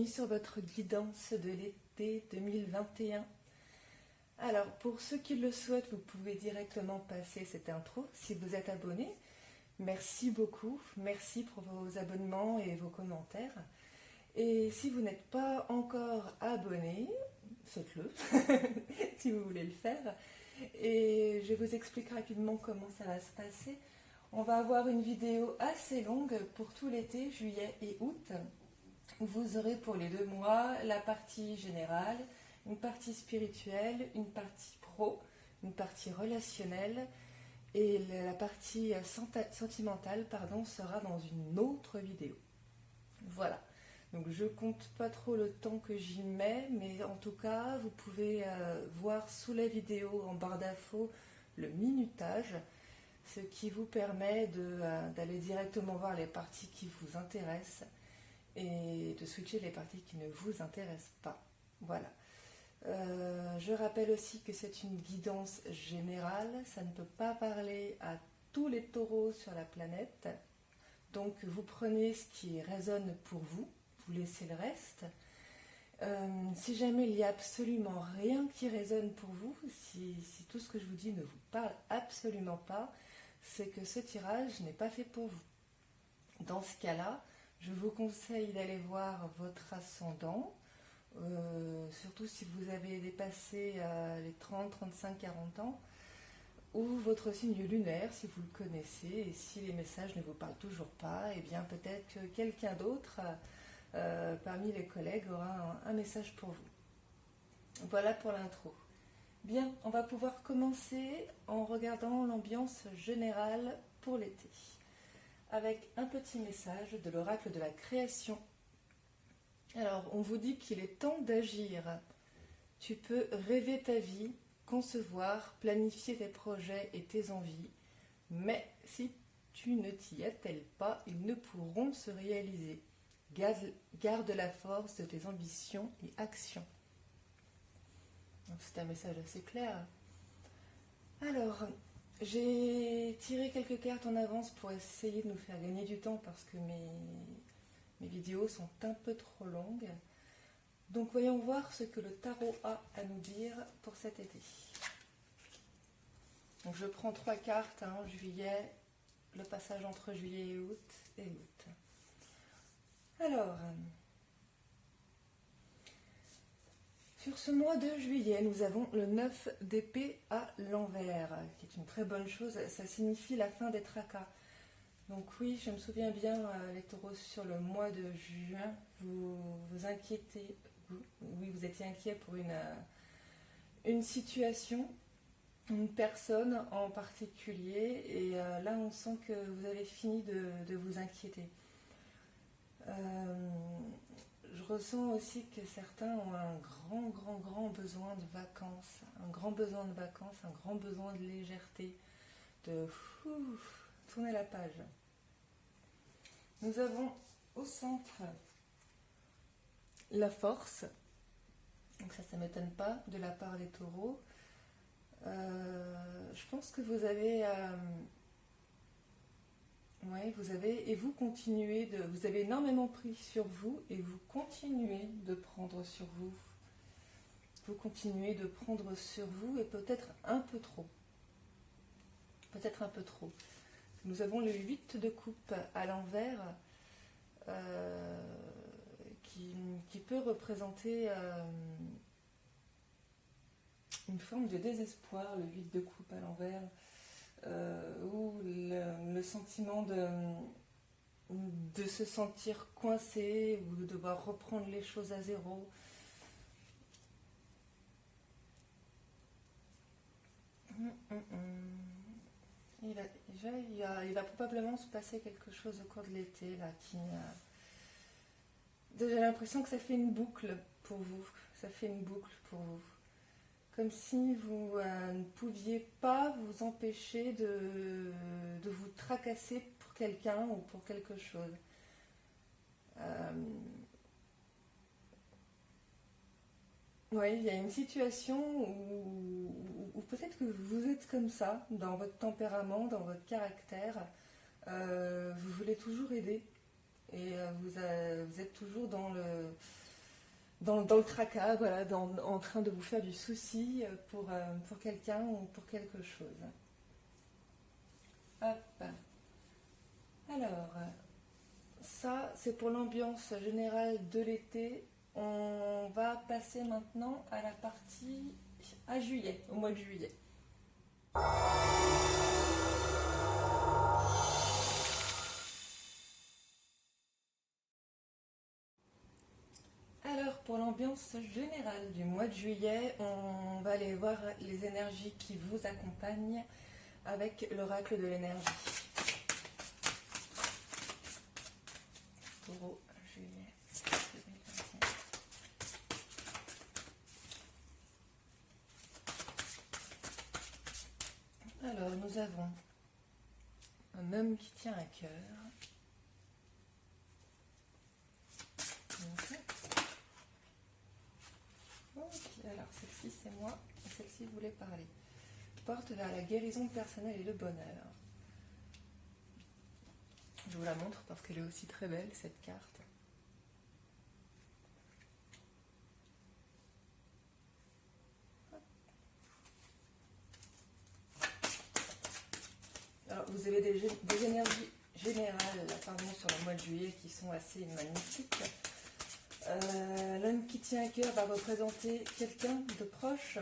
bienvenue sur votre guidance de l'été 2021. Alors, pour ceux qui le souhaitent, vous pouvez directement passer cette intro si vous êtes abonné. Merci beaucoup, merci pour vos abonnements et vos commentaires. Et si vous n'êtes pas encore abonné, faites-le si vous voulez le faire. Et je vous explique rapidement comment ça va se passer. On va avoir une vidéo assez longue pour tout l'été, juillet et août. Vous aurez pour les 2 mois la partie générale, une partie spirituelle, une partie pro, une partie relationnelle et la partie sentimentale sera dans une autre vidéo. Voilà, donc je compte pas trop le temps que j'y mets, mais en tout cas vous pouvez voir sous la vidéo en barre d'infos le minutage, ce qui vous permet d'aller directement voir les parties qui vous intéressent et de switcher les parties qui ne vous intéressent pas. Voilà. Je rappelle aussi que c'est une guidance générale, ça ne peut pas parler à tous les taureaux sur la planète. Donc vous prenez ce qui résonne pour vous, vous laissez le reste. Si jamais il n'y a absolument rien qui résonne pour vous, si tout ce que je vous dis ne vous parle absolument pas, c'est que ce tirage n'est pas fait pour vous. Dans ce cas-là, je vous conseille d'aller voir votre ascendant, surtout si vous avez dépassé les 30, 35, 40 ans, ou votre signe lunaire si vous le connaissez, et si les messages ne vous parlent toujours pas, et bien peut-être que quelqu'un d'autre parmi les collègues aura un message pour vous. Voilà pour l'intro. Bien, on va pouvoir commencer en regardant l'ambiance générale pour l'été, avec un petit message de l'oracle de la création. Alors, on vous dit qu'il est temps d'agir. Tu peux rêver ta vie, concevoir, planifier tes projets et tes envies, mais si tu ne t'y attelles pas, ils ne pourront se réaliser. Garde la force de tes ambitions et actions. Donc, c'est un message assez clair. Alors, j'ai tiré quelques cartes en avance pour essayer de nous faire gagner du temps parce que mes vidéos sont un peu trop longues. Donc voyons voir ce que le tarot a à nous dire pour cet été. Donc je prends 3 cartes, juillet, le passage entre juillet et août. Alors, sur ce mois de juillet, nous avons le 9 d'épée à l'envers, qui est une très bonne chose, ça signifie la fin des tracas. Donc oui, je me souviens bien, les taureaux, sur le mois de juin, vous vous inquiétez, vous étiez inquiet pour une situation, une personne en particulier, et là on sent que vous avez fini de vous inquiéter. Je ressens aussi que certains ont un grand besoin de vacances, un grand besoin de légèreté, de tourner la page. Nous avons au centre la force, donc ça ne m'étonne pas de la part des taureaux. Je pense que vous avez vous avez énormément pris sur vous et vous continuez de prendre sur vous. Vous continuez de prendre sur vous et peut-être un peu trop. Peut-être un peu trop. Nous avons le 8 de coupe à l'envers qui peut représenter une forme de désespoir, le 8 de coupe à l'envers, ou le sentiment de se sentir coincé ou de devoir reprendre les choses à zéro. Il va probablement se passer quelque chose au cours de l'été là, j'ai l'impression que ça fait une boucle pour vous. Comme si vous ne pouviez pas vous empêcher de vous tracasser pour quelqu'un ou pour quelque chose. Oui, il y a une situation où peut-être que vous êtes comme ça, dans votre tempérament, dans votre caractère. Vous voulez toujours aider et vous êtes toujours dans dans le tracas, voilà, en train de vous faire du souci pour quelqu'un ou pour quelque chose. Hop. Alors, ça, c'est pour l'ambiance générale de l'été. On va passer maintenant à la partie à juillet, au mois de juillet. Alors, pour l'ambiance générale du mois de juillet, on va aller voir les énergies qui vous accompagnent avec l'oracle de l'énergie. Taureau, juillet 2021. Alors, nous avons un homme qui tient à cœur. Ok, alors celle-ci c'est moi, et celle-ci voulait parler. Porte vers la guérison personnelle et le bonheur. Je vous la montre parce qu'elle est aussi très belle, cette carte. Alors, vous avez des énergies générales sur le mois de juillet qui sont assez magnifiques. L'homme qui tient à cœur va représenter quelqu'un de proche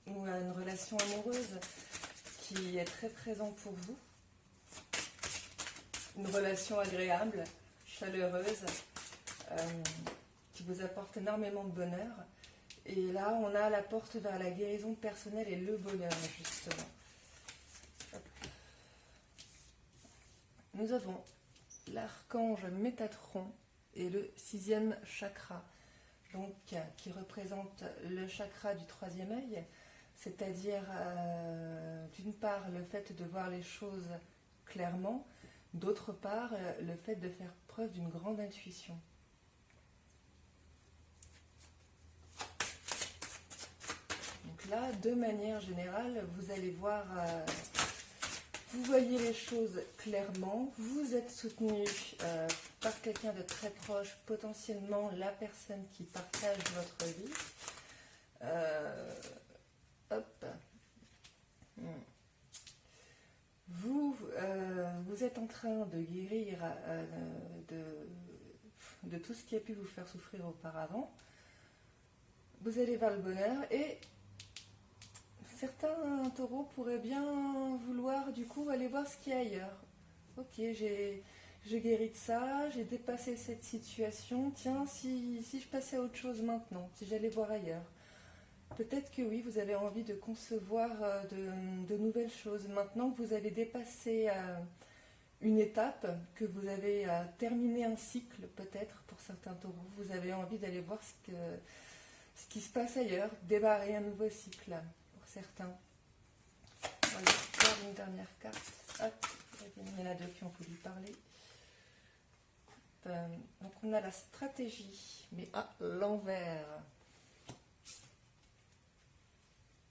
ou une relation amoureuse qui est très présent pour vous. Une relation agréable, chaleureuse, qui vous apporte énormément de bonheur. Et là, on a la porte vers la guérison personnelle et le bonheur, justement. Nous avons l'archange Métatron et le 6e chakra, donc qui représente le chakra du 3e œil, c'est-à-dire d'une part le fait de voir les choses clairement, d'autre part le fait de faire preuve d'une grande intuition. Donc là, de manière générale, vous allez voir, vous voyez les choses clairement, vous êtes soutenu par quelqu'un de très proche, potentiellement la personne qui partage votre vie. Hop. Vous êtes en train de guérir de tout ce qui a pu vous faire souffrir auparavant. Vous allez vers le bonheur et certains taureaux pourraient bien vouloir du coup aller voir ce qu'il y a ailleurs. Ok, j'ai guéri de ça, j'ai dépassé cette situation. Tiens, si je passais à autre chose maintenant, si j'allais voir ailleurs. Peut-être que oui, vous avez envie de concevoir de nouvelles choses. Maintenant que vous avez dépassé une étape, que vous avez terminé un cycle peut-être pour certains taureaux, vous avez envie d'aller voir ce qui se passe ailleurs, démarrer un nouveau cycle pour certains. On va faire une dernière carte. Hop, il y en a deux qui ont voulu parler. Donc on a la stratégie, mais à l'envers.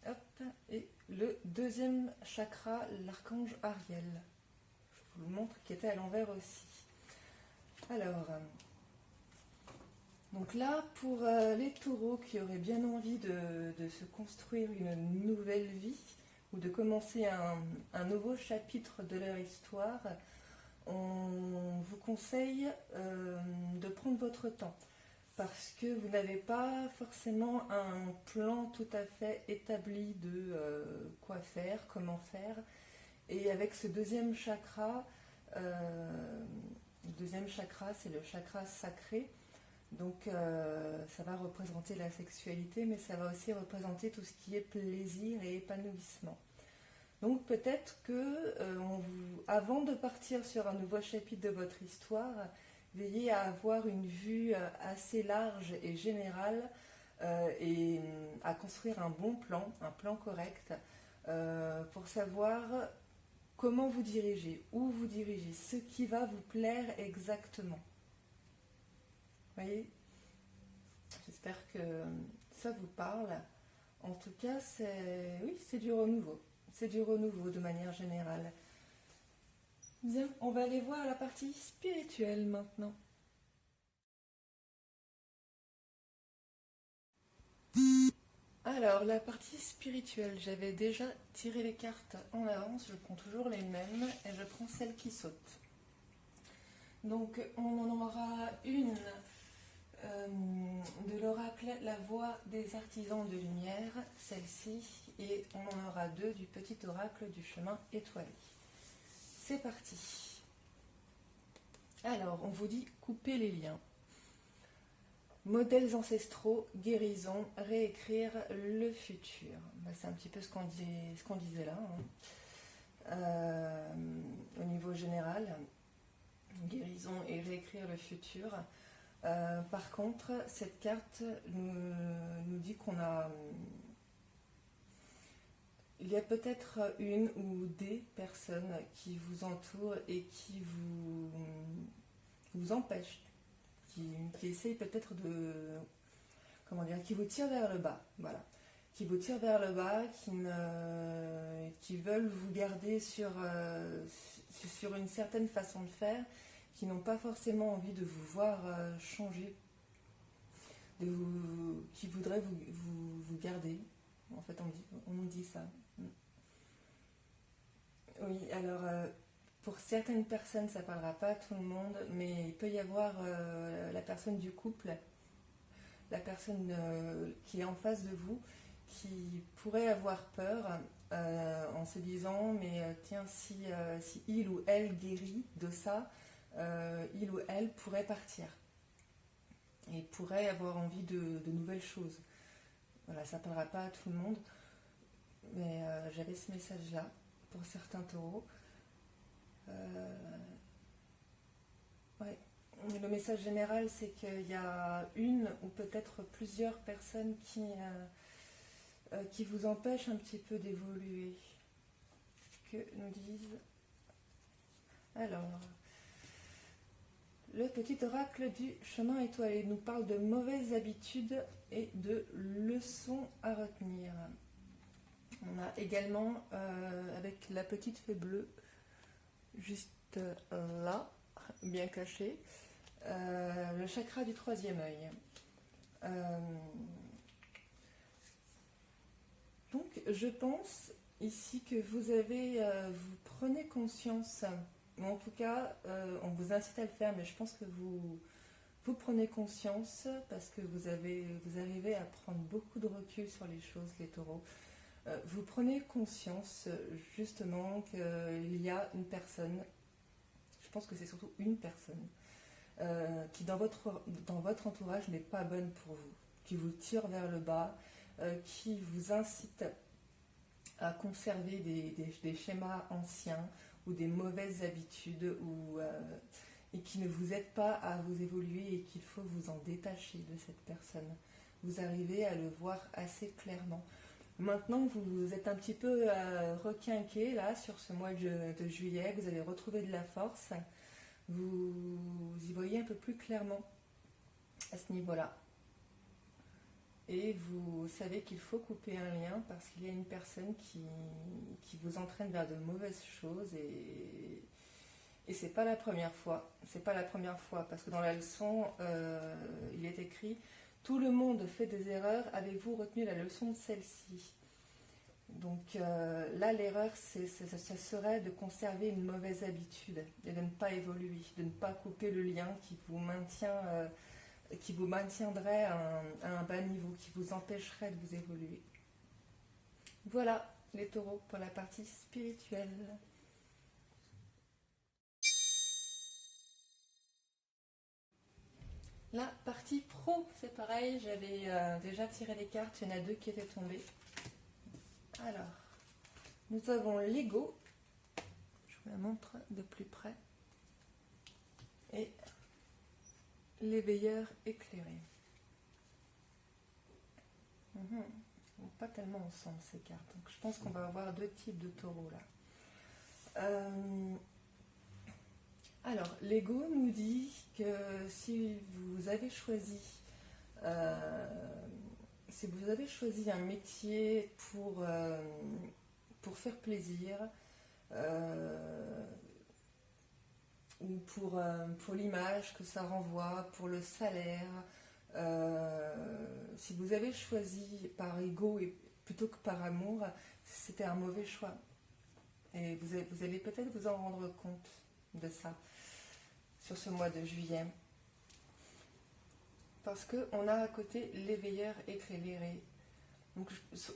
Hop, et le 2e chakra, l'archange Ariel. Je vous le montre qui était à l'envers aussi. Alors, donc là, pour les taureaux qui auraient bien envie de se construire une nouvelle vie ou de commencer un nouveau chapitre de leur histoire, on vous conseille de prendre votre temps parce que vous n'avez pas forcément un plan tout à fait établi de quoi faire, comment faire. Et avec ce 2e chakra, c'est le chakra sacré. Donc ça va représenter la sexualité, mais ça va aussi représenter tout ce qui est plaisir et épanouissement. Donc peut-être que avant de partir sur un nouveau chapitre de votre histoire, veillez à avoir une vue assez large et générale et à construire un bon plan, un plan correct pour savoir comment vous dirigez, où vous dirigez, ce qui va vous plaire exactement. Voyez, j'espère que ça vous parle. En tout cas, c'est du renouveau. C'est du renouveau de manière générale. Bien, on va aller voir la partie spirituelle maintenant. Alors, la partie spirituelle, j'avais déjà tiré les cartes en avance, je prends toujours les mêmes et je prends celle qui saute. Donc, on en aura une de l'oracle La Voix des Artisans de Lumière, celle-ci, et on en aura deux du petit oracle du chemin étoilé. C'est parti. Alors, on vous dit couper les liens. Modèles ancestraux, guérison, réécrire le futur. C'est un petit peu ce qu'on disait là. Au niveau général, guérison et réécrire le futur. Par contre, cette carte nous dit il y a peut-être une ou des personnes qui vous entourent et qui vous empêchent, qui essayent peut-être qui vous tirent vers le bas, voilà, qui vous tirent vers le bas, qui veulent vous garder sur une certaine façon de faire, qui n'ont pas forcément envie de vous voir changer, qui voudraient vous garder. En fait, on nous dit ça. Oui, alors pour certaines personnes, ça ne parlera pas à tout le monde, mais il peut y avoir la personne du couple, la personne qui est en face de vous, qui pourrait avoir peur en se disant, mais tiens, si il ou elle guérit de ça, il ou elle pourrait partir et pourrait avoir envie de nouvelles choses. Voilà, ça ne parlera pas à tout le monde, mais j'avais ce message-là pour certains taureaux. Ouais. Le message général, c'est qu'il y a une ou peut-être plusieurs personnes qui vous empêchent un petit peu d'évoluer. Que nous disent... Alors, le petit oracle du chemin étoilé nous parle de mauvaises habitudes et de leçons à retenir. On a également, avec la petite fée bleue, juste là, bien caché, le chakra du troisième œil. Donc, je pense ici que vous prenez conscience, ou en tout cas, on vous incite à le faire, mais je pense que vous prenez conscience parce que vous arrivez à prendre beaucoup de recul sur les choses, les taureaux. Vous prenez conscience justement qu'il y a une personne, je pense que c'est surtout une personne, qui dans votre entourage n'est pas bonne pour vous, qui vous tire vers le bas, qui vous incite à conserver des schémas anciens ou des mauvaises habitudes et qui ne vous aide pas à vous évoluer et qu'il faut vous en détacher de cette personne. Vous arrivez à le voir assez clairement. Maintenant que vous êtes un petit peu requinqué là sur ce mois de juillet, vous avez retrouvé de la force, vous y voyez un peu plus clairement à ce niveau-là. Et vous savez qu'il faut couper un lien parce qu'il y a une personne qui vous entraîne vers de mauvaises choses et c'est pas la première fois. C'est pas la première fois parce que dans la leçon, il est écrit « Tout le monde fait des erreurs, avez-vous retenu la leçon de celle-ci » Donc là, l'erreur, ça serait de conserver une mauvaise habitude et de ne pas évoluer, de ne pas couper le lien qui vous maintiendrait à un bas niveau, qui vous empêcherait de vous évoluer. Voilà les taureaux pour la partie spirituelle. La partie pro, c'est pareil, j'avais déjà tiré les cartes, il y en a deux qui étaient tombées. Alors, nous avons l'ego, je vous la montre de plus près, et l'éveilleur éclairé. Pas tellement ensemble ces cartes, donc je pense qu'on va avoir deux types de taureaux là. Alors, l'ego nous dit que si vous avez choisi un métier pour faire plaisir ou pour l'image que ça renvoie, pour le salaire, Si vous avez choisi par ego et plutôt que par amour, c'était un mauvais choix. Et vous allez peut-être vous en rendre compte de ça sur ce mois de juillet. Parce qu'on a à côté l'éveilleur éclairé. Donc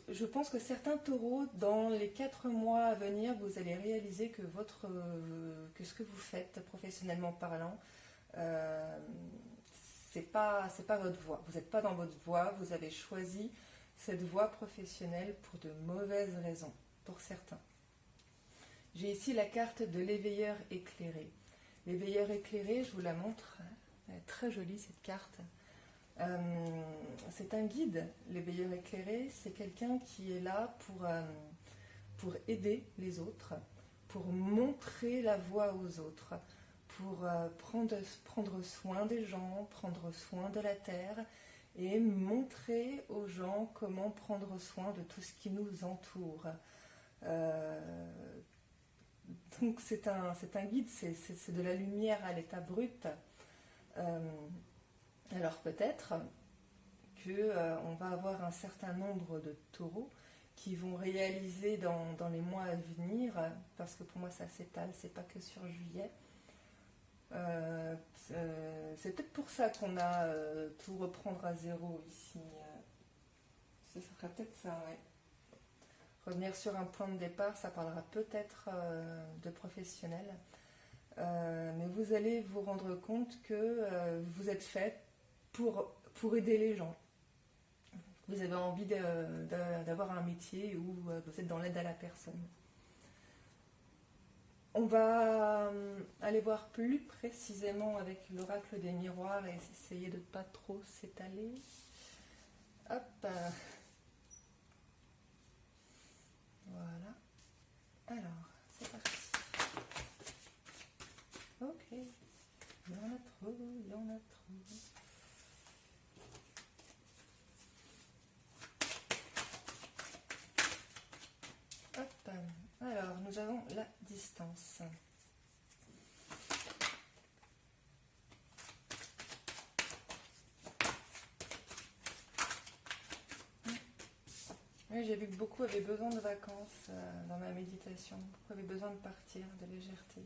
je pense que certains taureaux, dans les 4 mois à venir, vous allez réaliser que, que ce que vous faites professionnellement parlant, c'est pas votre voie. Vous n'êtes pas dans votre voie, vous avez choisi cette voie professionnelle pour de mauvaises raisons, pour certains. J'ai ici la carte de l'éveilleur éclairé. L'éveilleur éclairé, je vous la montre, elle est très jolie cette carte. C'est un guide, l'éveilleur éclairé, c'est quelqu'un qui est là pour aider les autres, pour montrer la voie aux autres, pour prendre soin des gens, prendre soin de la terre et montrer aux gens comment prendre soin de tout ce qui nous entoure. Donc c'est un guide, c'est de la lumière à l'état brut. Alors peut-être qu'on va avoir un certain nombre de taureaux qui vont réaliser dans les mois à venir, parce que pour moi ça s'étale, c'est pas que sur juillet. C'est peut-être pour ça qu'on a tout reprendre à zéro ici. Ce sera peut-être ça, ouais. Revenir sur un point de départ, ça parlera peut-être de professionnel. Mais vous allez vous rendre compte que vous êtes fait pour aider les gens. Vous avez envie d'avoir un métier où vous êtes dans l'aide à la personne. On va aller voir plus précisément avec l'oracle des miroirs et essayer de ne pas trop s'étaler. Hop. Voilà. Alors, c'est parti. Ok. Il y en a trop, il y en a trop. Hop. Alors, nous avons la distance. Oui, j'ai vu que beaucoup avaient besoin de vacances dans ma méditation. Beaucoup avaient besoin de partir, de légèreté.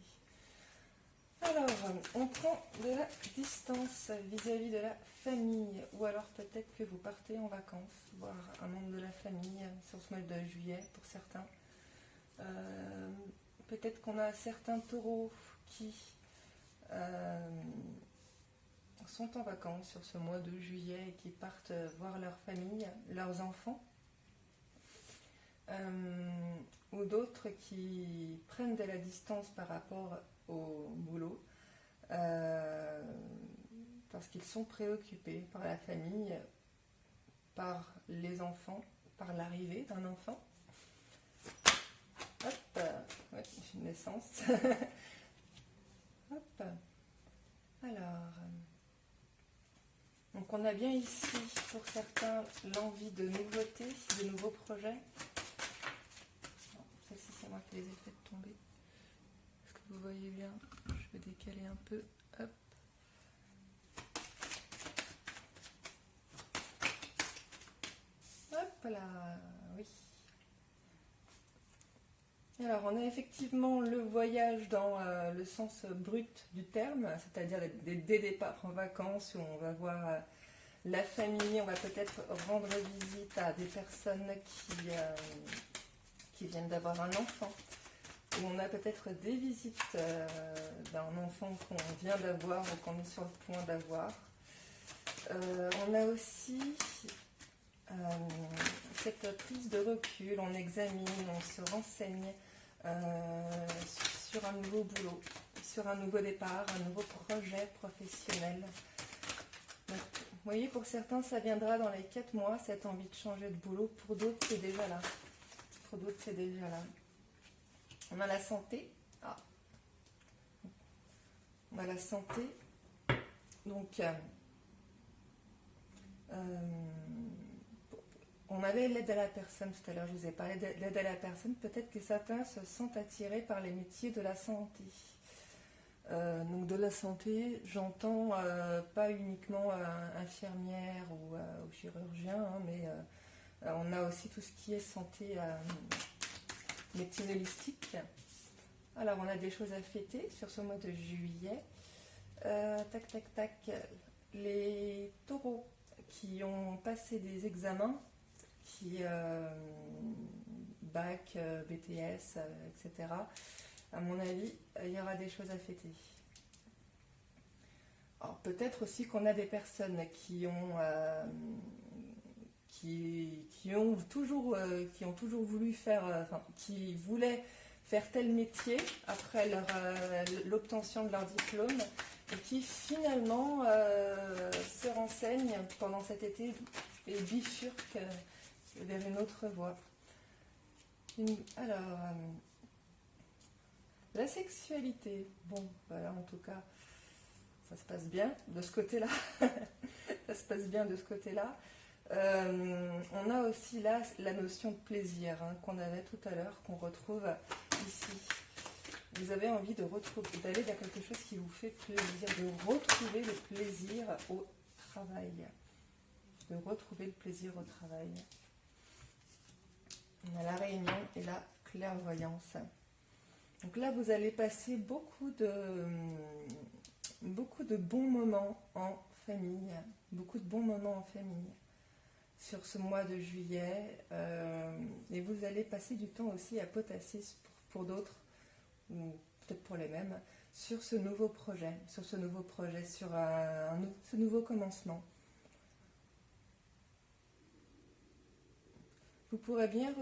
Alors, on prend de la distance vis-à-vis de la famille. Ou alors peut-être que vous partez en vacances, voir un membre de la famille sur ce mois de juillet pour certains. Peut-être qu'on a certains taureaux qui sont en vacances sur ce mois de juillet et qui partent voir leur famille, leurs enfants. Ou d'autres qui prennent de la distance par rapport au boulot parce qu'ils sont préoccupés par la famille, par les enfants, par l'arrivée d'un enfant. Hop, ouais, j'ai une naissance. Hop, alors, donc on a bien ici pour certains l'envie de nouveautés, de nouveaux projets. Celle-ci c'est moi qui les ai fait tomber. Est-ce que vous voyez bien? Je vais décaler un peu. Hop. Hop là, oui. Alors, on a effectivement le voyage dans le sens brut du terme, c'est-à-dire des départs en vacances où on va voir la famille, on va peut-être rendre visite à des personnes qui viennent d'avoir un enfant, où on a peut-être des visites d'un enfant qu'on vient d'avoir ou qu'on est sur le point d'avoir. On a aussi cette prise de recul, on examine, on se renseigne sur un nouveau boulot, sur un nouveau départ, un nouveau projet professionnel. Donc, vous voyez, pour certains, ça viendra dans les 4 mois, cette envie de changer de boulot. Pour d'autres, c'est déjà là. Pour d'autres, c'est déjà là. On a la santé. Ah. On a la santé. Donc, on avait l'aide à la personne tout à l'heure, je vous ai parlé de l'aide à la personne. Peut-être que certains se sentent attirés par les métiers de la santé. Donc de la santé, j'entends pas uniquement infirmière ou chirurgien, hein, mais on a aussi tout ce qui est santé médecine holistique. Alors on a des choses à fêter sur ce mois de juillet. Tac tac tac. Les taureaux qui ont passé des examens, qui bac, BTS, etc. À mon avis, il y aura des choses à fêter. Alors peut-être aussi qu'on a des personnes qui ont toujours voulu faire, qui voulaient faire tel métier après l'obtention de leur diplôme et qui finalement se renseignent pendant cet été et bifurquent vers une autre voie. Alors, la sexualité, bon, voilà, en tout cas, ça se passe bien de ce côté-là. Ça se passe bien de ce côté-là. On a aussi là la notion de plaisir hein, qu'on avait tout à l'heure, qu'on retrouve ici. Vous avez envie d'aller vers quelque chose qui vous fait plaisir, de retrouver le plaisir au travail. De retrouver le plaisir au travail. On a la réunion et la clairvoyance. Donc là, vous allez passer beaucoup de bons moments en famille. Beaucoup de bons moments en famille sur ce mois de juillet. Et vous allez passer du temps aussi à potasser pour d'autres, ou peut-être pour les mêmes, sur ce nouveau projet, sur ce nouveau commencement. Vous pourrez bien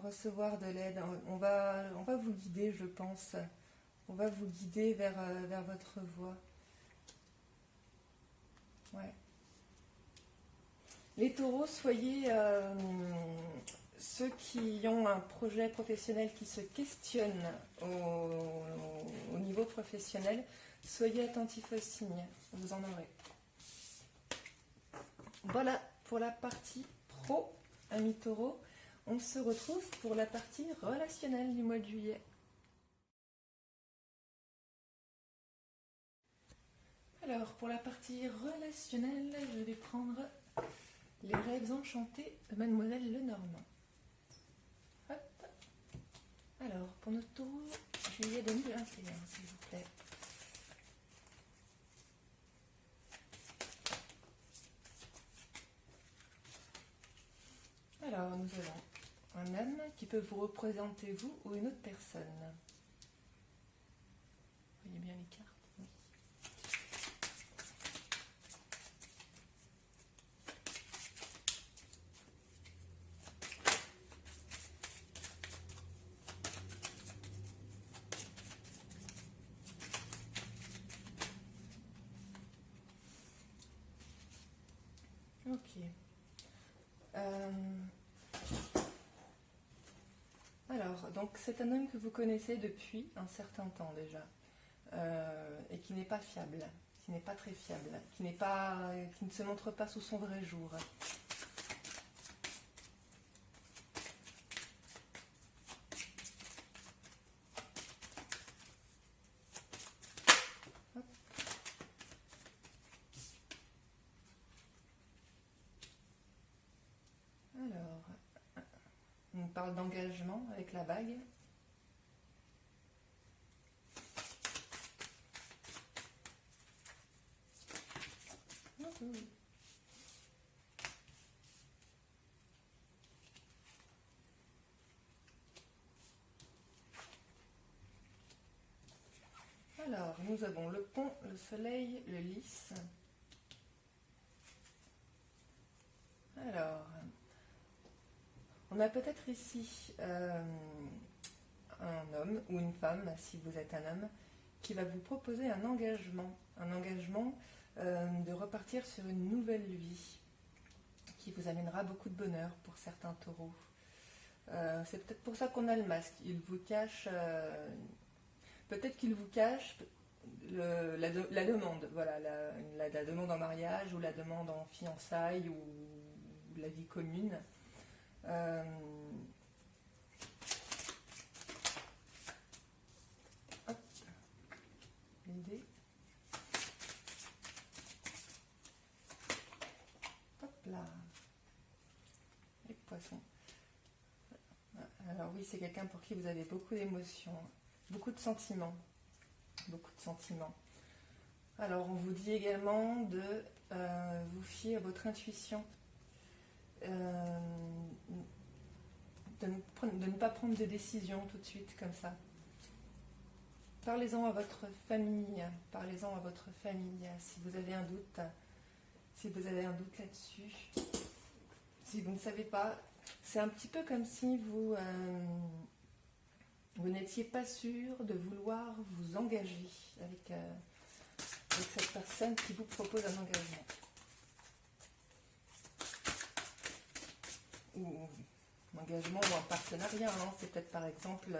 recevoir de l'aide. On va vous guider, je pense. On va vous guider vers votre voie. Ouais. Les taureaux, soyez ceux qui ont un projet professionnel qui se questionne au niveau professionnel. Soyez attentifs aux signes. Vous en aurez. Voilà pour la partie pro. Amis taureaux, on se retrouve pour la partie relationnelle du mois de juillet. Alors, pour la partie relationnelle, je vais prendre les rêves enchantés de Mademoiselle Lenormand. Hop. Alors, pour notre taureau, juillet 2021, s'il vous plaît. Alors, nous avons un homme qui peut vous représenter vous ou une autre personne. Vous voyez bien les cartes, oui. Ok. Alors, donc c'est un homme que vous connaissez depuis un certain temps déjà, et qui n'est pas fiable, qui n'est pas très fiable, qui ne se montre pas sous son vrai jour. Hop. Alors, on parle d'engagement avec la bague. Alors, nous avons le pont, le soleil, le lys. Alors, on a peut-être ici un homme ou une femme, si vous êtes un homme, qui va vous proposer un engagement de repartir sur une nouvelle vie qui vous amènera beaucoup de bonheur pour certains taureaux. C'est peut-être pour ça qu'on a le masque. Il vous cache, peut-être qu'il vous cache la demande, voilà, la demande en mariage ou la demande en fiançailles ou la vie commune. c'est quelqu'un pour qui vous avez beaucoup d'émotions, beaucoup de sentiments. Beaucoup de sentiments. Alors, on vous dit également de vous fier à votre intuition, de ne pas prendre de décision tout de suite comme ça. Parlez-en à votre famille, parlez-en à votre famille si vous avez un doute, là-dessus. Si vous ne savez pas, c'est un petit peu comme si vous n'étiez pas sûr de vouloir vous engager avec cette personne qui vous propose un engagement. Ou un engagement ou un partenariat. Hein. C'est peut-être par exemple,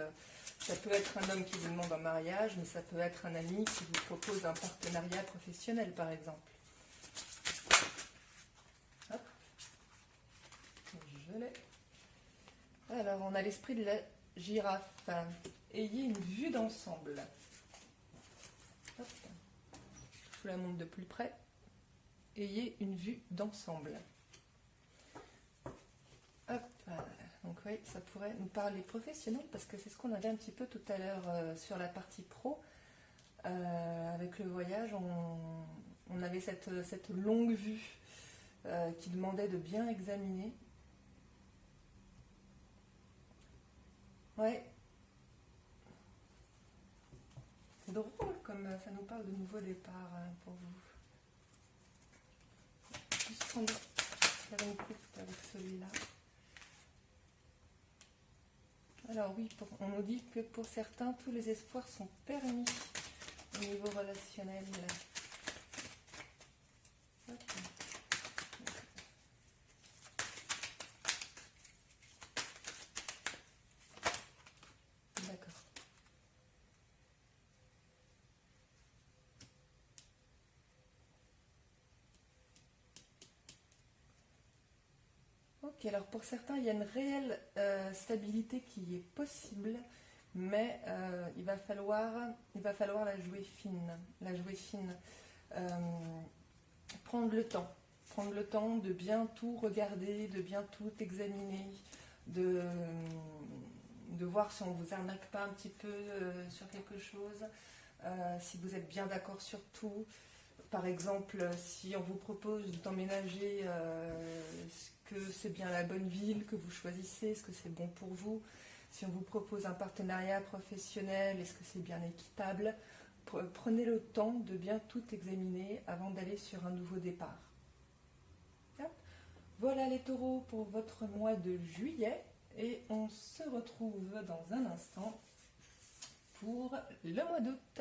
ça peut être un homme qui vous demande un mariage, mais ça peut être un ami qui vous propose un partenariat professionnel par exemple. Hop. Je l'ai. Alors, on a l'esprit de la girafe. Ayez une vue d'ensemble. Hop. Je vous la montre de plus près. Ayez une vue d'ensemble. Hop. Donc oui, ça pourrait nous parler professionnel parce que c'est ce qu'on avait un petit peu tout à l'heure sur la partie pro. Avec le voyage, on avait cette longue vue qui demandait de bien examiner. Ouais. C'est drôle comme ça nous parle de nouveau départ pour vous. Juste faire une coupe avec celui-là. Alors oui, on nous dit que pour certains, tous les espoirs sont permis au niveau relationnel. Hop. D'accord. Ok, alors pour certains, il y a une réelle stabilité qui est possible, mais il va falloir la jouer fine. Prendre le temps de bien tout regarder, de bien tout examiner, de voir si on ne vous arnaque pas un petit peu sur quelque chose, si vous êtes bien d'accord sur tout. Par exemple, si on vous propose d'emménager, est-ce que c'est bien la bonne ville que vous choisissez, est-ce que c'est bon pour vous? Si on vous propose un partenariat professionnel, est-ce que c'est bien équitable? Prenez le temps de bien tout examiner avant d'aller sur un nouveau départ. Voilà les taureaux pour votre mois de juillet et on se retrouve dans un instant pour le mois d'août.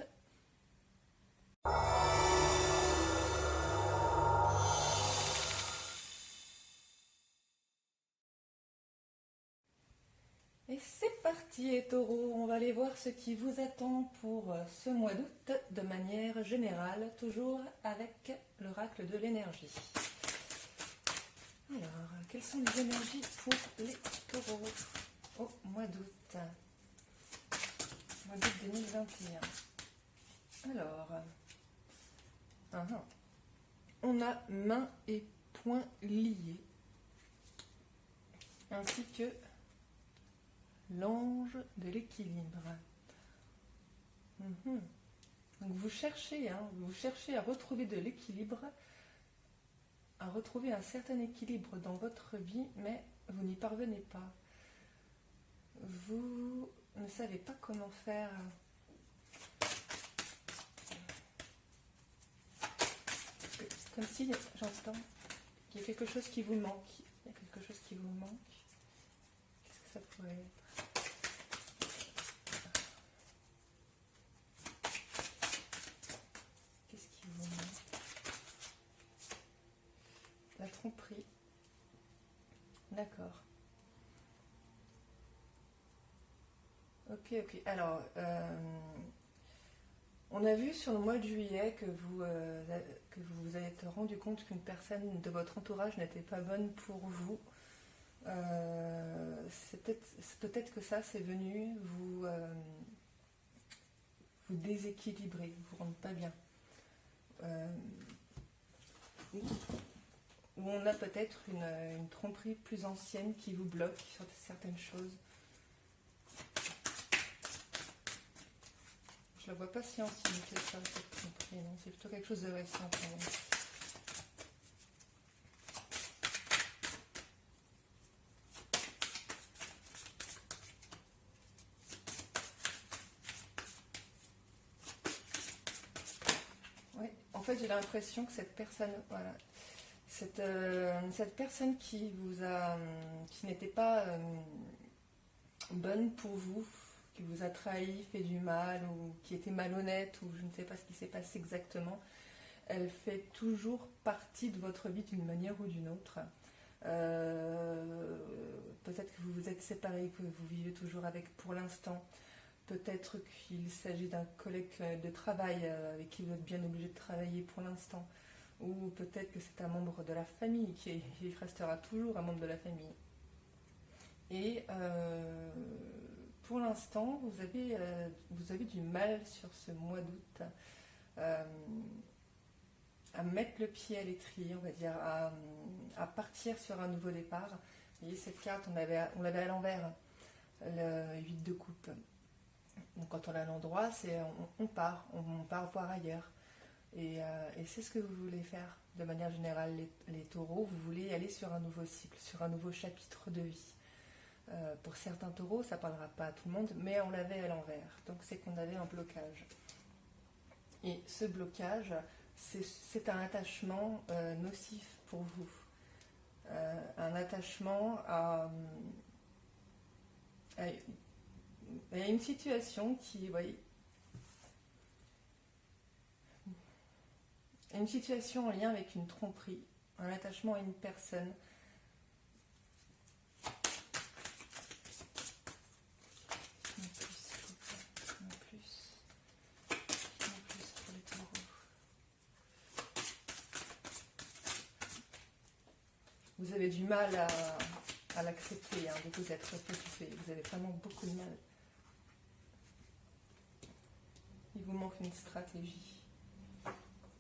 Et c'est parti les taureaux, on va aller voir ce qui vous attend pour ce mois d'août de manière générale, toujours avec l'oracle de l'énergie. Alors, quelles sont les énergies pour les taureaux au mois d'août? Mois d'août 2021. Alors, on a mains et poings liés, ainsi que l'ange de l'équilibre. Donc vous cherchez à retrouver de l'équilibre, à retrouver un certain équilibre dans votre vie, mais vous n'y parvenez pas. Vous ne savez pas comment faire. Comme si j'entends qu'il y a quelque chose qui vous manque. Il y a quelque chose qui vous manque. Qu'est-ce que ça pourrait être? Qu'est-ce qui vous manque? La tromperie. D'accord. Ok. Alors, on a vu sur le mois de juillet que vous vous êtes rendu compte qu'une personne de votre entourage n'était pas bonne pour vous. C'est peut-être que ça, c'est venu vous déséquilibrer, vous rendre pas bien. Ou on a peut-être une tromperie plus ancienne qui vous bloque sur certaines choses. Je la vois pas si ancienne que ça, cette tromperie, non, c'est plutôt quelque chose de récent quand même. Oui, en fait j'ai l'impression que cette personne, voilà, cette personne qui vous a, qui n'était pas bonne pour vous, qui vous a trahi, fait du mal, ou qui était malhonnête, ou je ne sais pas ce qui s'est passé exactement, elle fait toujours partie de votre vie d'une manière ou d'une autre. Peut-être que vous vous êtes séparés, que vous vivez toujours avec pour l'instant. Peut-être qu'il s'agit d'un collègue de travail avec qui vous êtes bien obligé de travailler pour l'instant. Ou peut-être que c'est un membre de la famille qui restera toujours un membre de la famille. Et pour l'instant, vous avez du mal sur ce mois d'août à mettre le pied à l'étrier, on va dire, à partir sur un nouveau départ. Vous voyez, cette carte, on l'avait à l'envers, le 8 de coupe. Donc quand on l'a à l'endroit, c'est on part voir ailleurs. Et c'est ce que vous voulez faire de manière générale, les taureaux. Vous voulez aller sur un nouveau cycle, sur un nouveau chapitre de vie. Pour certains taureaux, ça ne parlera pas à tout le monde, mais on l'avait à l'envers. Donc c'est qu'on avait un blocage. Et ce blocage, c'est un attachement nocif pour vous. Un attachement à une situation qui, voyez, une situation en lien avec une tromperie, un attachement à une personne. Vous avez du mal à l'accepter, hein, de vous être fait. Vous avez vraiment beaucoup de mal. Il vous manque une stratégie.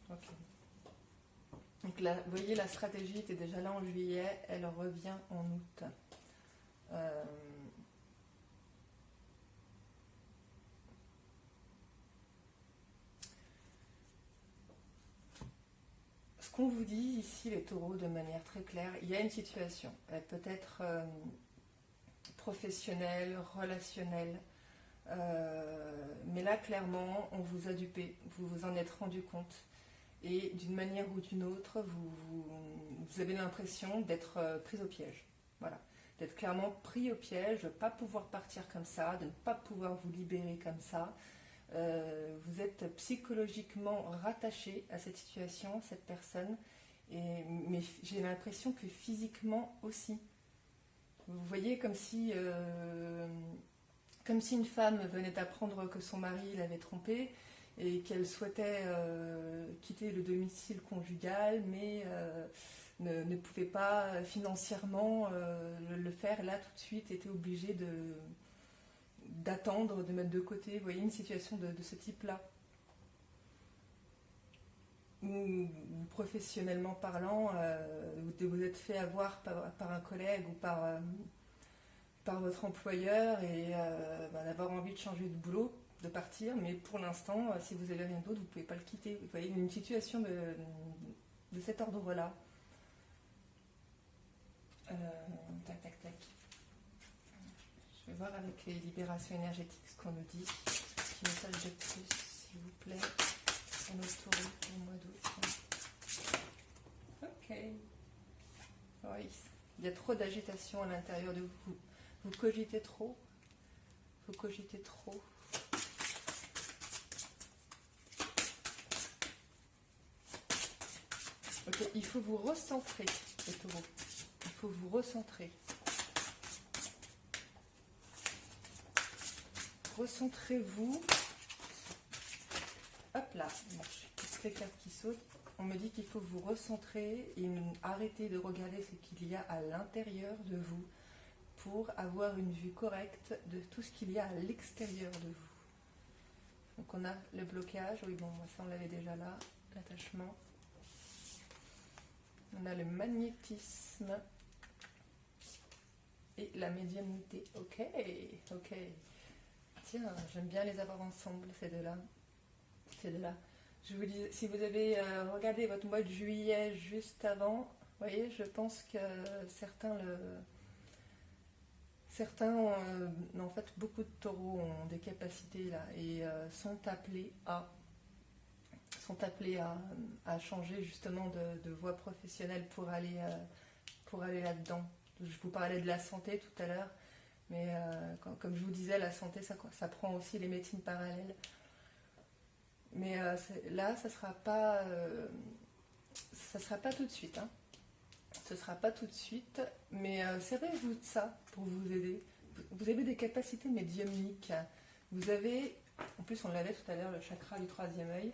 Ok. Donc là, vous voyez, la stratégie était déjà là en juillet, elle revient en août. Ce qu'on vous dit ici, les taureaux, de manière très claire, il y a une situation. Elle peut être professionnelle, relationnelle. Mais là, clairement, on vous a dupé. Vous vous en êtes rendu compte. Et d'une manière ou d'une autre, vous avez l'impression d'être pris au piège. Voilà. D'être clairement pris au piège, de ne pas pouvoir partir comme ça, de ne pas pouvoir vous libérer comme ça. Vous êtes psychologiquement rattaché à cette situation, cette personne, mais j'ai l'impression que physiquement aussi. Vous voyez, comme si une femme venait d'apprendre que son mari l'avait trompée et qu'elle souhaitait quitter le domicile conjugal, mais ne pouvait pas financièrement le faire là tout de suite, était obligée d'attendre, de mettre de côté. Vous voyez, une situation de ce type-là. Ou professionnellement parlant, vous vous êtes fait avoir par un collègue ou par votre employeur et d'avoir envie de changer de boulot, de partir, mais pour l'instant, si vous n'avez rien d'autre, vous ne pouvez pas le quitter. Vous voyez, une situation de cet ordre-là. Tac, tac, tac. Je vais voir avec les libérations énergétiques ce qu'on nous dit. Petit message de plus, s'il vous plaît, sur nos taureaux pour le mois d'août. Ok. Oui, il y a trop d'agitation à l'intérieur de vous. Vous cogitez trop. Vous cogitez trop. Ok, il faut vous recentrer, les taureaux. Il faut vous recentrer. Recentrez-vous. Hop là, toutes les cartes qui sautent. On me dit qu'il faut vous recentrer et arrêter de regarder ce qu'il y a à l'intérieur de vous pour avoir une vue correcte de tout ce qu'il y a à l'extérieur de vous. Donc on a le blocage, oui bon, ça on l'avait déjà là, l'attachement. On a le magnétisme et la médiumnité. Ok, ok. Tiens, j'aime bien les avoir ensemble, ces deux-là. Ces deux-là. Je vous dis, si vous avez regardé votre mois de juillet juste avant, vous voyez, je pense que certains en fait, beaucoup de taureaux ont des capacités là et sont appelés à changer justement de voie professionnelle pour aller là-dedans. Je vous parlais de la santé tout à l'heure, mais comme je vous disais, la santé, ça prend aussi les médecines parallèles. Mais là, ça sera pas tout de suite. Hein. Ce sera pas tout de suite, mais servez-vous de ça pour vous aider. Vous avez des capacités médiumniques. Vous avez, en plus on l'avait tout à l'heure, le chakra du troisième œil.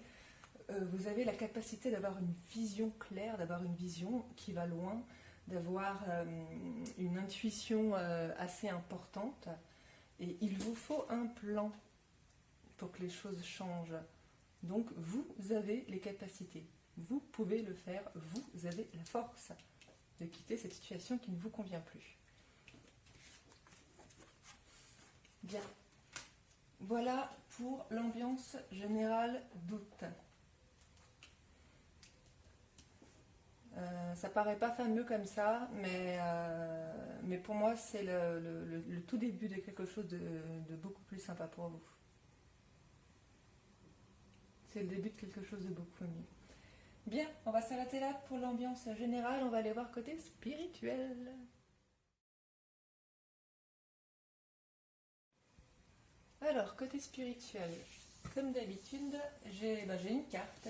Vous avez la capacité d'avoir une vision claire, d'avoir une vision qui va loin, d'avoir une intuition assez importante. Et il vous faut un plan pour que les choses changent. Donc vous avez les capacités. Vous pouvez le faire. Vous avez la force de quitter cette situation qui ne vous convient plus. Bien. Voilà pour l'ambiance générale d'août. Ça paraît pas fameux comme ça, mais pour moi c'est le tout début de quelque chose de beaucoup plus sympa pour vous. C'est le début de quelque chose de beaucoup mieux. Bien, on va s'arrêter là pour l'ambiance générale, on va aller voir côté spirituel. Alors, côté spirituel, comme d'habitude, j'ai une carte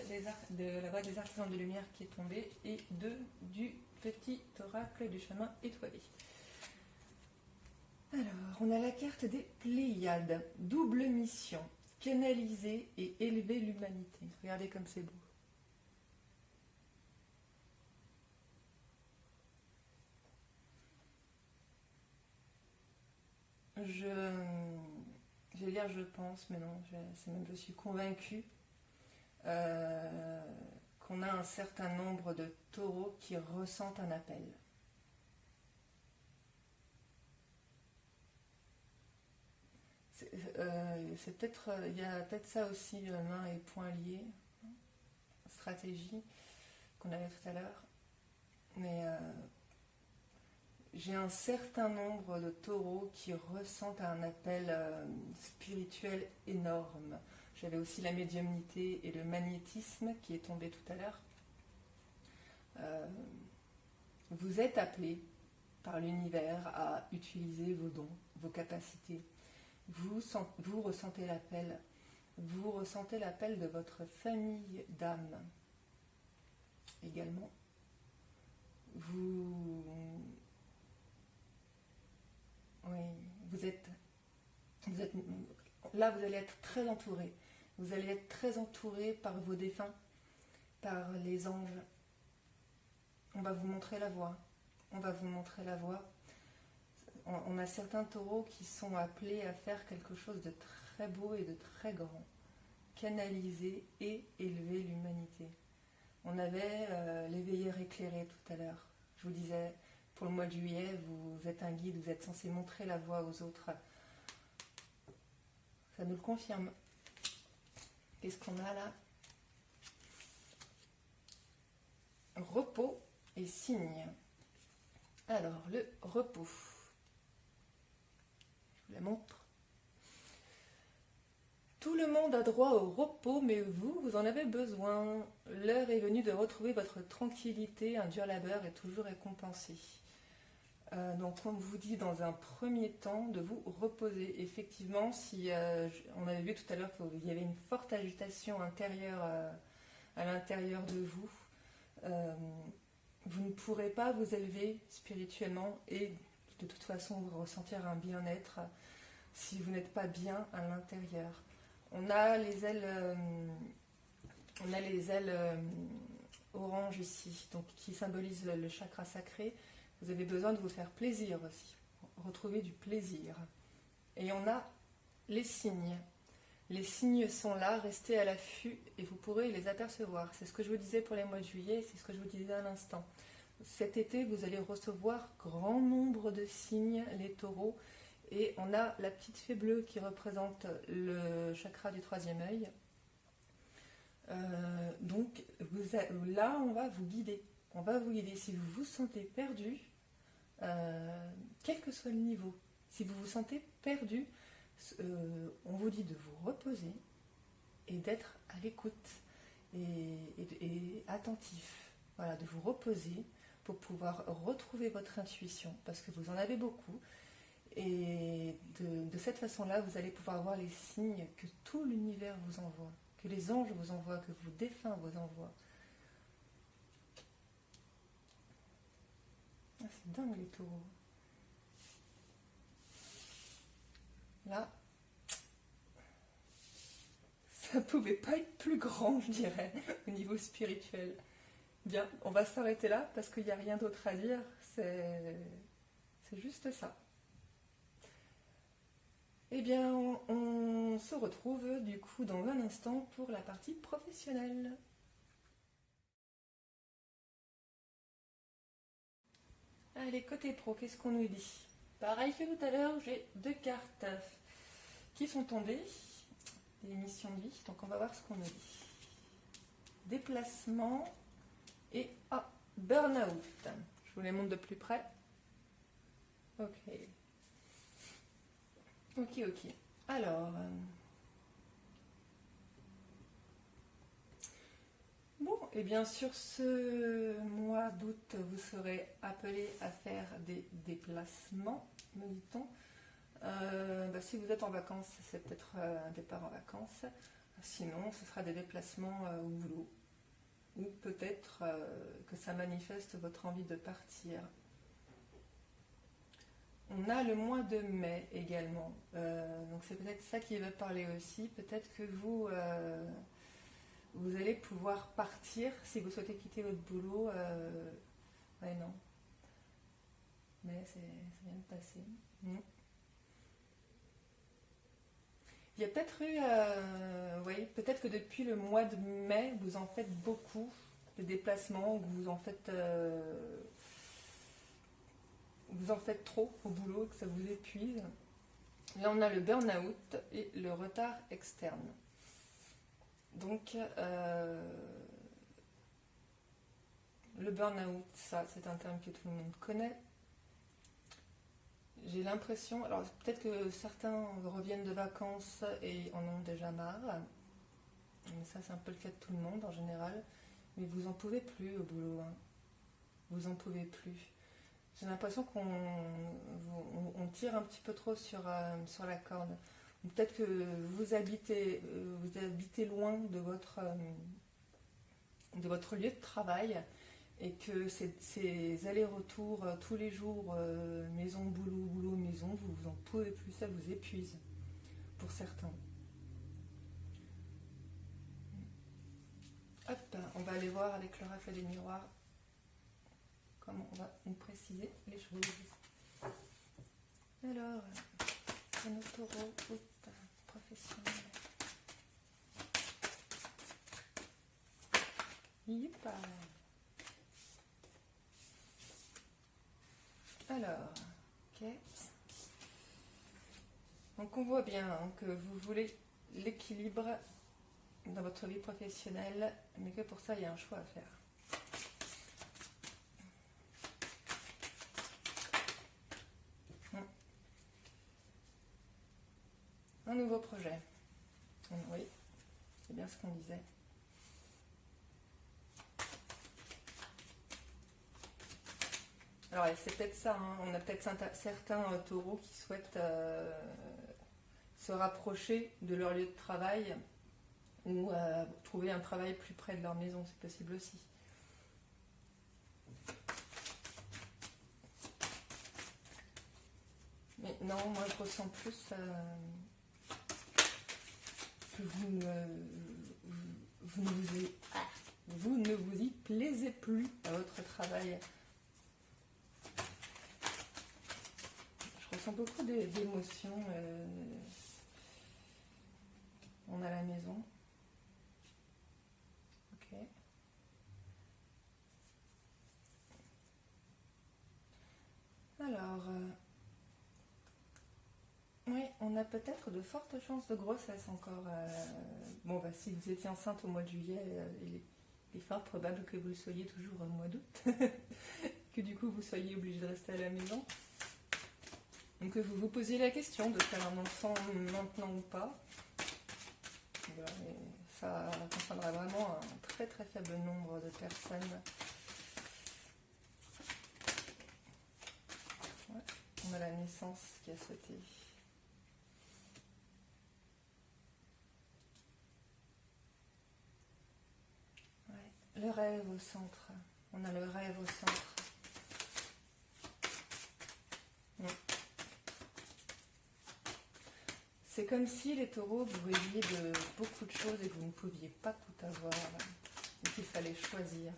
de la voie des artisans de lumière qui est tombée et du petit oracle du chemin étoilé. Alors, on a la carte des Pléiades, double mission, canaliser et élever l'humanité. Regardez comme c'est beau. Je vais dire je pense, mais non, je suis convaincue qu'on a un certain nombre de taureaux qui ressentent un appel. Il y a peut-être ça aussi, main et poing liés, stratégie qu'on avait tout à l'heure, mais j'ai un certain nombre de taureaux qui ressentent un appel spirituel énorme. J'avais aussi la médiumnité et le magnétisme qui est tombé tout à l'heure. Vous êtes appelés par l'univers à utiliser vos dons, vos capacités. Vous ressentez l'appel. Vous ressentez l'appel de votre famille d'âme également. Vous êtes là, vous allez être très entouré. Vous allez être très entouré par vos défunts, par les anges. On va vous montrer la voie. On va vous montrer la voie. On a certains taureaux qui sont appelés à faire quelque chose de très beau et de très grand. Canaliser et élever l'humanité. On avait les veilleurs éclairés tout à l'heure. Je vous disais, pour le mois de juillet, vous êtes un guide, vous êtes censé montrer la voie aux autres. Ça nous le confirme. Qu'est-ce qu'on a là? Repos et signe. Alors, le repos. Je vous la montre. Tout le monde a droit au repos, mais vous en avez besoin. L'heure est venue de retrouver votre tranquillité. Un dur labeur est toujours récompensé. Donc, on vous dit dans un premier temps de vous reposer. Effectivement, si on avait vu tout à l'heure qu'il y avait une forte agitation intérieure à l'intérieur de vous, vous ne pourrez pas vous élever spirituellement et de toute façon vous ressentir un bien-être si vous n'êtes pas bien à l'intérieur. On a les ailes orange ici, donc qui symbolisent le chakra sacré. Vous avez besoin de vous faire plaisir aussi, retrouver du plaisir. Et on a les signes. Les signes sont là, restez à l'affût et vous pourrez les apercevoir. C'est ce que je vous disais pour les mois de juillet, c'est ce que je vous disais à l'instant. Cet été, vous allez recevoir grand nombre de signes, les taureaux, et on a la petite fée bleue qui représente le chakra du troisième œil. Donc là, on va vous guider. On va vous guider si vous vous sentez perdu, quel que soit le niveau. Si vous vous sentez perdu, on vous dit de vous reposer et d'être à l'écoute et attentif. Voilà, de vous reposer pour pouvoir retrouver votre intuition, parce que vous en avez beaucoup. Et de cette façon-là, vous allez pouvoir voir les signes que tout l'univers vous envoie, que les anges vous envoient, que vos défunts vous envoient. Ah, c'est dingue les taureaux. Là, ça pouvait pas être plus grand, je dirais, au niveau spirituel. Bien, on va s'arrêter là parce qu'il n'y a rien d'autre à dire. C'est juste ça. Eh bien, on se retrouve du coup dans un instant pour la partie professionnelle. Allez, côté pro, qu'est-ce qu'on nous dit? Pareil que tout à l'heure, j'ai 2 cartes qui sont tombées, des missions de vie, donc on va voir ce qu'on nous dit. Déplacement et burn-out. Je vous les montre de plus près. Ok. Alors, bon, et bien sur ce mois d'août, vous serez appelé à faire des déplacements, me dit-on. Si vous êtes en vacances, c'est peut-être un départ en vacances. Sinon, ce sera des déplacements au boulot. Ou peut-être que ça manifeste votre envie de partir. On a le mois de mai également. Donc c'est peut-être ça qui va parler aussi. Peut-être que vous allez pouvoir partir si vous souhaitez quitter votre boulot. Ouais, non. Mais ça vient de passer. Il y a peut-être eu, oui, peut-être que depuis le mois de mai, vous en faites beaucoup de déplacements, vous en faites trop au boulot, que ça vous épuise. Là, on a le burn-out et le retard externe. Donc, le burn-out, ça, c'est un terme que tout le monde connaît. J'ai l'impression, alors peut-être que certains reviennent de vacances et en ont déjà marre, mais ça c'est un peu le cas de tout le monde en général, mais vous en pouvez plus au boulot, hein. Vous en pouvez plus. J'ai l'impression qu'on tire un petit peu trop sur la corde. Peut-être que vous habitez loin de votre lieu de travail, et que ces allers-retours tous les jours, maison, boulot, boulot, maison, vous en pouvez plus, ça vous épuise, pour certains. Hop, on va aller voir avec le reflet des miroirs comment on va nous préciser les choses. Alors, nos taureaux, professionnels. Youpa. Alors, ok. Donc on voit bien que vous voulez l'équilibre dans votre vie professionnelle, mais que pour ça il y a un choix à faire. Un nouveau projet. Oui, c'est bien ce qu'on disait. Alors c'est peut-être ça, hein. On a peut-être certains taureaux qui souhaitent se rapprocher de leur lieu de travail ou trouver un travail plus près de leur maison, c'est possible aussi. Mais non, moi je ressens plus que vous ne vous y plaisez plus à votre travail. Je ressens beaucoup d'émotions à la maison. Ok. Alors, a peut-être de fortes chances de grossesse encore. Bon, bah, si vous étiez enceinte au mois de juillet, il est fort probable que vous le soyez toujours au mois d'août. Que du coup, vous soyez obligé de rester à la maison. Donc, que vous vous posiez la question de faire un enfant maintenant ou pas. Voilà, et ça concernera vraiment un très très faible nombre de personnes. Ouais, on a la naissance qui a sauté. Ouais, le rêve au centre. On a le rêve au centre. Ouais. C'est comme si les taureaux, vous rêviez de beaucoup de choses et que vous ne pouviez pas tout avoir. Et qu'il fallait choisir.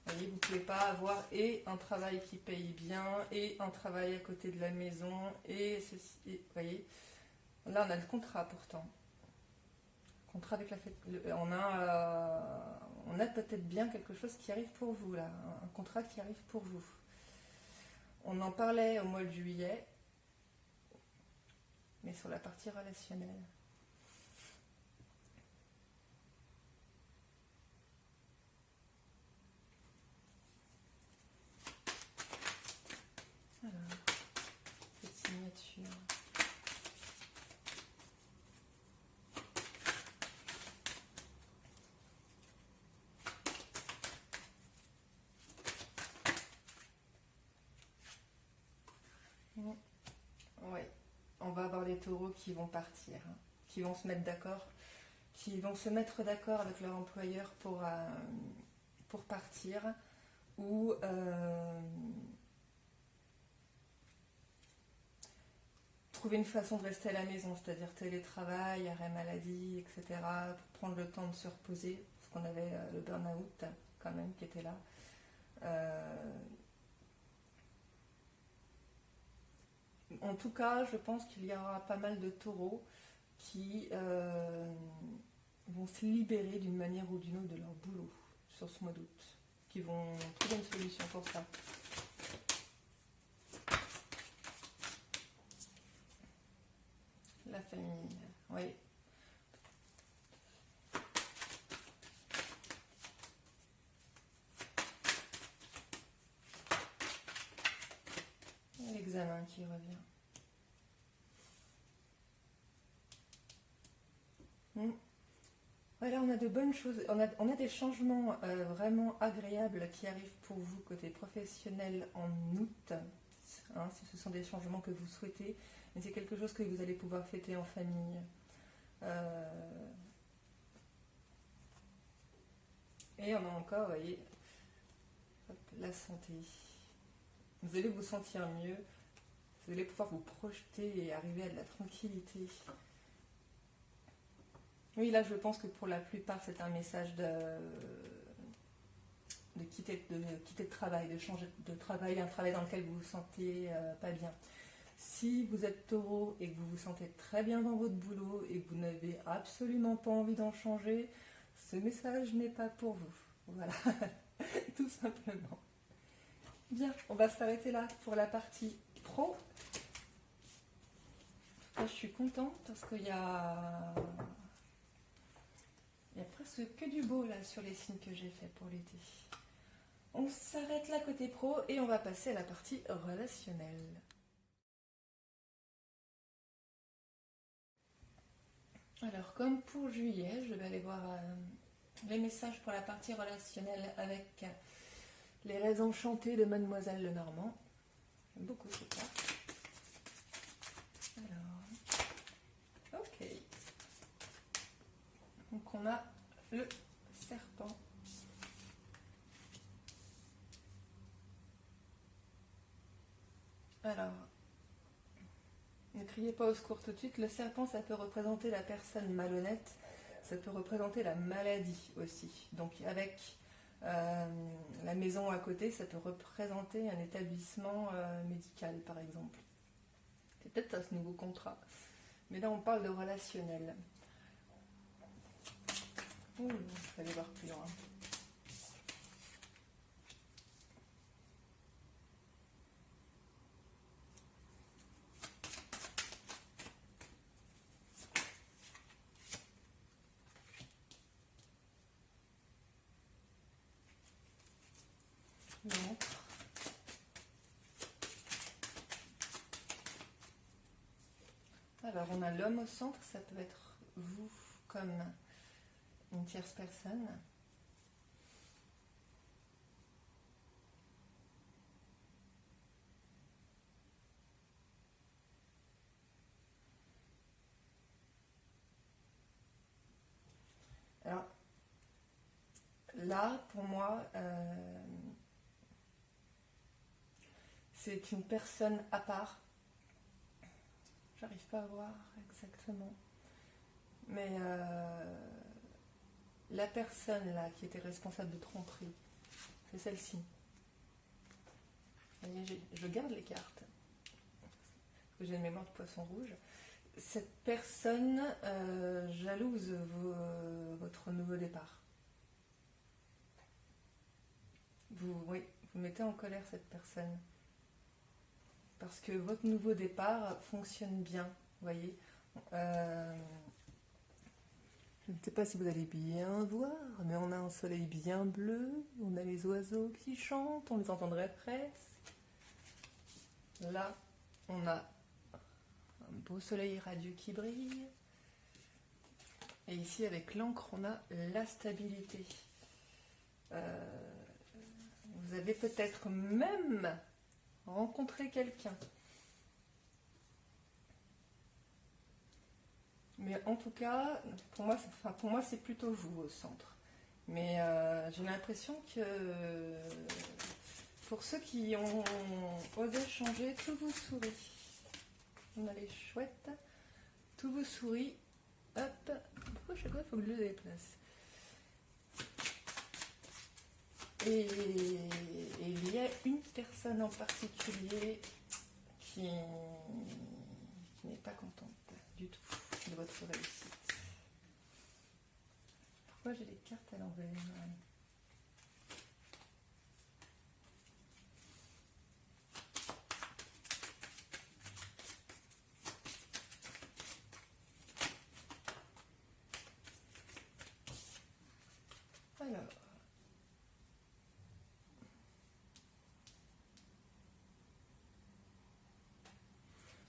Vous voyez, vous ne pouvez pas avoir et un travail qui paye bien, et un travail à côté de la maison, et ceci. Et, vous voyez, là on a le contrat pourtant. Contrat avec la fête. On a peut-être bien quelque chose qui arrive pour vous là, un contrat qui arrive pour vous. On en parlait au mois de juillet, mais sur la partie relationnelle. Alors, cette signature. Oui, on va avoir des taureaux qui vont partir, hein, qui vont se mettre d'accord, qui vont se mettre d'accord avec leur employeur pour partir, ou trouver une façon de rester à la maison, c'est-à-dire télétravail, arrêt maladie, etc., pour prendre le temps de se reposer, parce qu'on avait le burn-out quand même qui était là. En tout cas, je pense qu'il y aura pas mal de taureaux qui vont se libérer d'une manière ou d'une autre de leur boulot sur ce mois d'août, qui vont trouver une solution pour ça. La famille, oui. L'examen qui revient. Voilà, on a de bonnes choses, on a des changements vraiment agréables qui arrivent pour vous côté professionnel en août. Hein, si ce sont des changements que vous souhaitez, mais c'est quelque chose que vous allez pouvoir fêter en famille. Et on a encore, vous voyez, hop, la santé. Vous allez vous sentir mieux, vous allez pouvoir vous projeter et arriver à de la tranquillité. Oui, là je pense que pour la plupart c'est un message de quitter le travail, de changer de travail, un travail dans lequel vous vous sentez pas bien. Si vous êtes taureau et que vous vous sentez très bien dans votre boulot et que vous n'avez absolument pas envie d'en changer, ce message n'est pas pour vous. Voilà, tout simplement. Bien, on va s'arrêter là pour la partie pro. En tout cas, je suis contente parce qu'il y a presque que du beau là sur les signes que j'ai fait pour l'été. On s'arrête là côté pro et on va passer à la partie relationnelle. Alors comme pour juillet, je vais aller voir les messages pour la partie relationnelle avec les rêves enchantés de Mademoiselle Lenormand. J'aime beaucoup cette carte. Alors, ok. Donc on a le serpent. Alors, ne criez pas au secours tout de suite. Le serpent, ça peut représenter la personne malhonnête. Ça peut représenter la maladie aussi. Donc avec la maison à côté, ça peut représenter un établissement médical, par exemple. C'est peut-être à ce nouveau contrat. Mais là, on parle de relationnel. Ouh, il fallait voir plus loin. Alors, on a l'homme au centre, ça peut être vous comme une tierce personne. Alors, là, pour moi, c'est une personne à part. J'arrive pas à voir exactement. Mais la personne là qui était responsable de tromperie, c'est celle-ci. Vous voyez, je garde les cartes. Parce que j'ai une mémoire de poisson rouge. Cette personne jalouse votre nouveau départ. Oui, vous mettez en colère cette personne. Parce que votre nouveau départ fonctionne bien, vous voyez. Je ne sais pas si vous allez bien voir, mais on a un soleil bien bleu, on a les oiseaux qui chantent, on les entendrait presque. Là, on a un beau soleil radieux qui brille. Et ici, avec l'encre, on a la stabilité. Vous avez peut-être même rencontré quelqu'un. Mais en tout cas, pour moi, c'est plutôt vous au centre. Mais j'ai l'impression que pour ceux qui ont osé changer, tout vous sourit. On a les chouettes, tout vous sourit. Hop, pourquoi chaque fois il faut que je le déplace? Et il y a une personne en particulier qui n'est pas contente du tout de votre réussite. Pourquoi j'ai les cartes à l'envers? Alors,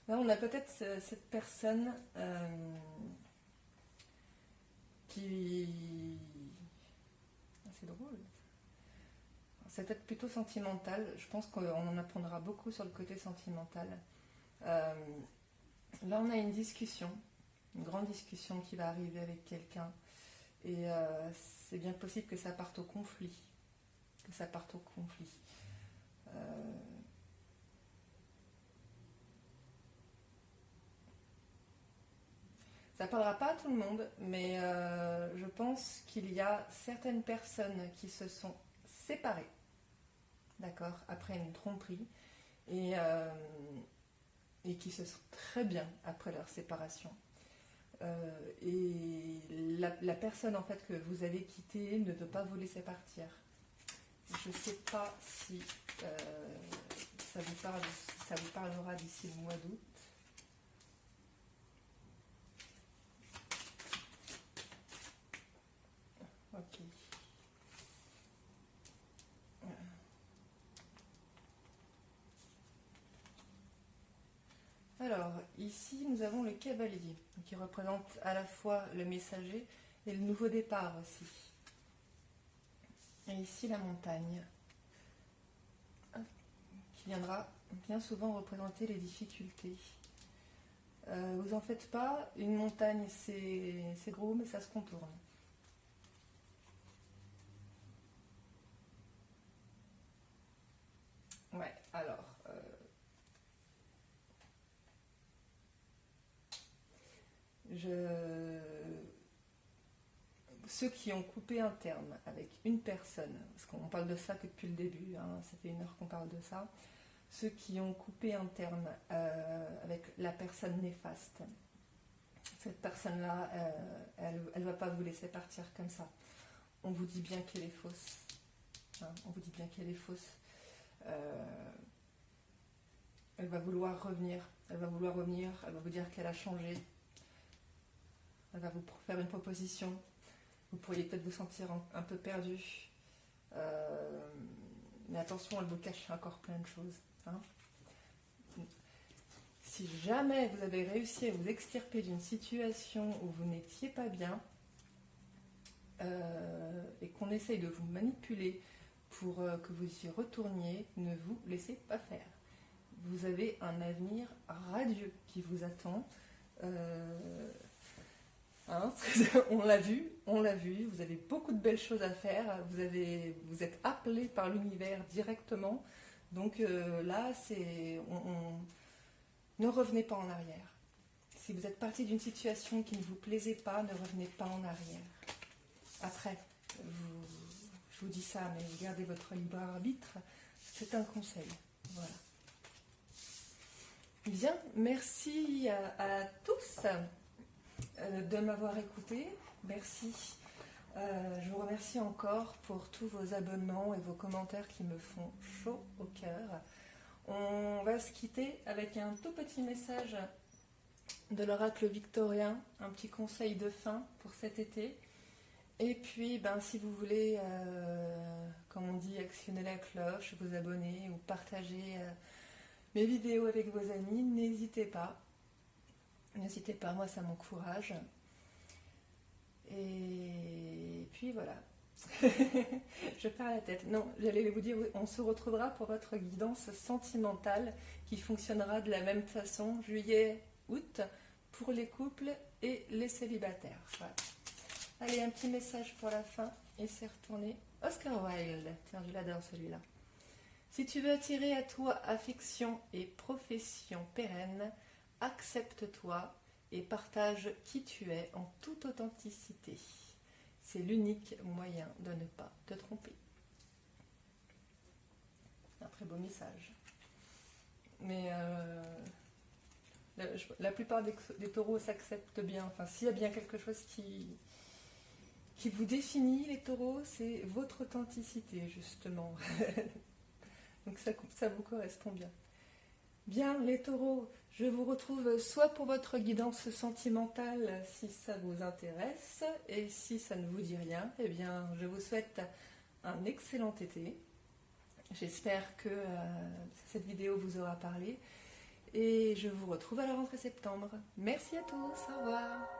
là on a peut-être cette personne qui... C'est drôle. C'est peut-être plutôt sentimental. Je pense qu'on en apprendra beaucoup sur le côté sentimental. Là, on a une discussion, une grande discussion qui va arriver avec quelqu'un. Et c'est bien possible que ça parte au conflit. Ça ne parlera pas à tout le monde, mais je pense qu'il y a certaines personnes qui se sont séparées, d'accord, après une tromperie, et qui se sentent très bien après leur séparation. Et la personne en fait que vous avez quittée ne veut pas vous laisser partir. Je ne sais pas si ça vous parlera d'ici le mois d'août. Ok. Alors, ici, nous avons le cavalier, qui représente à la fois le messager et le nouveau départ aussi. Et ici, la montagne, qui viendra bien souvent représenter les difficultés. Vous en faites pas, une montagne, c'est gros, mais ça se contourne. Ouais, alors... Ceux qui ont coupé un terme avec une personne, parce qu'on parle de ça que depuis le début, hein, ça fait 1 heure qu'on parle de ça, ceux qui ont coupé un terme avec la personne néfaste, cette personne-là, elle ne va pas vous laisser partir comme ça. On vous dit bien qu'elle est fausse. Hein, on vous dit bien qu'elle est fausse. Elle va vouloir revenir. Elle va vous dire qu'elle a changé. Elle va vous faire une proposition. Vous pourriez peut-être vous sentir un peu perdu. Mais attention, elle vous cache encore plein de choses. Hein. si jamais vous avez réussi à vous extirper d'une situation où vous n'étiez pas bien, et qu'on essaye de vous manipuler pour que vous y retourniez, ne vous laissez pas faire. Vous avez un avenir radieux qui vous attend. Hein, on l'a vu, vous avez beaucoup de belles choses à faire, vous êtes appelé par l'univers directement, donc là, ne revenez pas en arrière. Si vous êtes parti d'une situation qui ne vous plaisait pas, ne revenez pas en arrière. Après, je vous dis ça, mais gardez votre libre arbitre, c'est un conseil. Voilà. Bien, merci à tous de m'avoir écouté. Merci. Je vous remercie encore pour tous vos abonnements et vos commentaires qui me font chaud au cœur. On va se quitter avec un tout petit message de l'oracle victorien, un petit conseil de fin pour cet été. Et puis, si vous voulez, comme on dit, actionner la cloche, vous abonner ou partager mes vidéos avec vos amis, n'hésitez pas. N'hésitez pas, moi ça m'encourage. Et puis voilà. Je perds la tête. Non, j'allais vous dire, on se retrouvera pour votre guidance sentimentale qui fonctionnera de la même façon, juillet, août, pour les couples et les célibataires. Voilà. Allez, un petit message pour la fin, et c'est retourné. Oscar Wilde, tiens, je l'adore celui-là. Si tu veux attirer à toi affection et profession pérenne, accepte-toi et partage qui tu es en toute authenticité. C'est l'unique moyen de ne pas te tromper. Un très beau message. Mais la plupart des taureaux s'acceptent bien. Enfin, s'il y a bien quelque chose qui vous définit, les taureaux, c'est votre authenticité, justement. Donc ça vous correspond bien. Bien, les taureaux, je vous retrouve soit pour votre guidance sentimentale, si ça vous intéresse, et si ça ne vous dit rien, eh bien, je vous souhaite un excellent été. J'espère que cette vidéo vous aura parlé, et je vous retrouve à la rentrée septembre. Merci à tous, au revoir.